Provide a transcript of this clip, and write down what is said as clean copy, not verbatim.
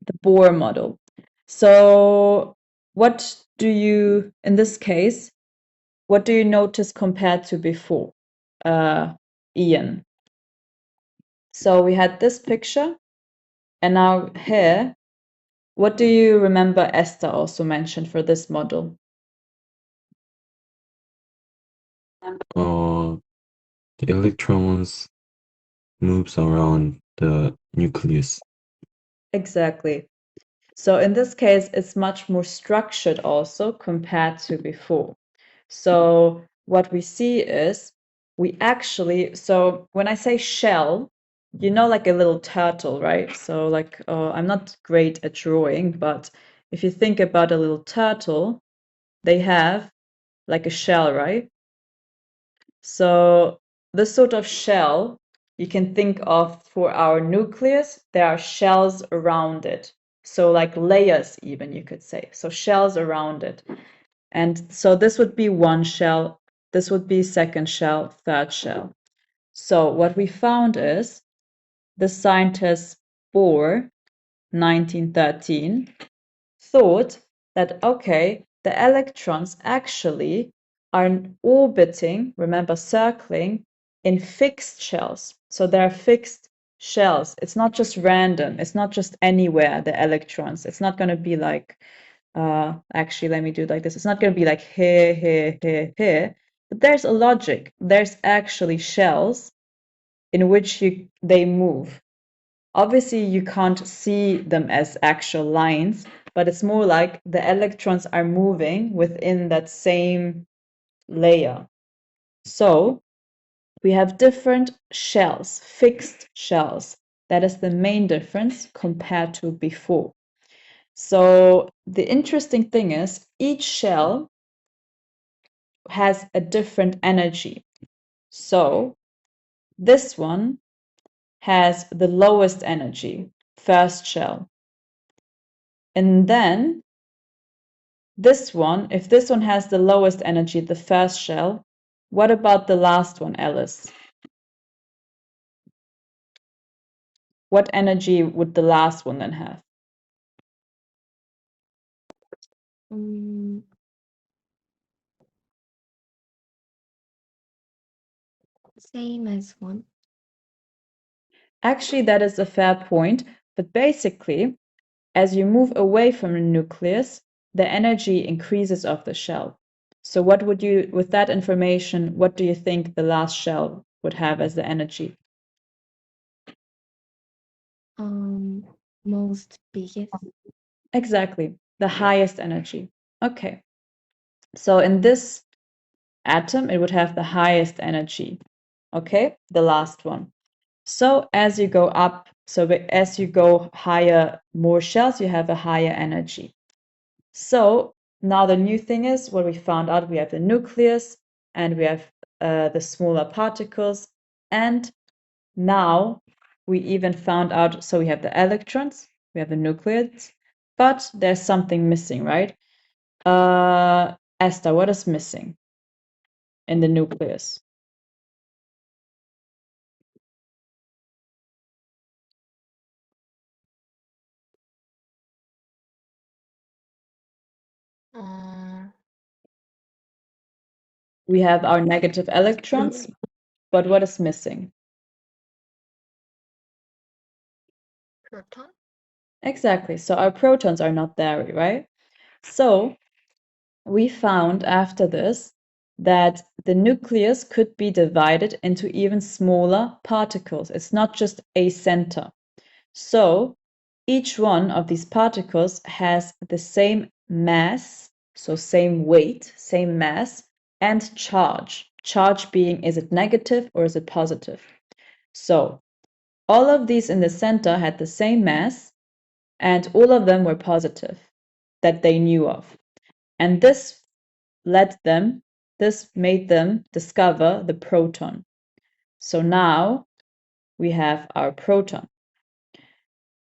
the Bohr model. So what do you, in this case, what do you notice compared to before, Ian? So we had this picture, and now here, what do you remember Esther also mentioned for this model? The electrons moves around the nucleus. Exactly. So in this case, it's much more structured also compared to before. So what we see is we actually, so when I say shell, you know, like a little turtle, right? So like, I'm not great at drawing, but if you think about a little turtle, they have like a shell, right? So this sort of shell you can think of for our nucleus, there are shells around it. So like layers even, you could say. So shells around it. And so this would be one shell, this would be second shell, third shell. So what we found is the scientist Bohr, 1913, thought that, okay, the electrons actually are orbiting, remember, circling in fixed shells. So they're fixed shells. It's not just random. It's not just anywhere, the electrons. It's not going to be like, actually, let me do it like this. It's not going to be like here, here, here, here. But there's a logic. There's actually shells in which they move. Obviously, you can't see them as actual lines, but it's more like the electrons are moving within that same layer. So we have different shells, fixed shells. That is the main difference compared to before. So the interesting thing is each shell has a different energy. So this one has the lowest energy, first shell. And then this one, if this one has the lowest energy, the first shell, what about the last one, Alice? What energy would the last one then have? Same as one. Actually, that is a fair point, but basically, as you move away from the nucleus, the energy increases of the shell. So what would you, with that information, what do you think the last shell would have as the energy? Most biggest. Exactly, the highest energy. Okay. So in this atom, it would have the highest energy. Okay, the last one. So as you go up, so as you go higher, more shells, you have a higher energy. So now the new thing is what we found out, we have the nucleus and we have the smaller particles. And now we even found out, so we have the electrons, we have the nucleus, but there's something missing, right? Esther, what is missing in the nucleus? We have our negative electrons, but what is missing? Proton. Exactly. So our protons are not there, right? So we found after this that the nucleus could be divided into even smaller particles. It's not just a center. So each one of these particles has the same mass, so same weight, same mass, and charge. Charge being, is it negative or is it positive? So all of these in the center had the same mass, and all of them were positive that they knew of. And this made them discover the proton. So now we have our proton.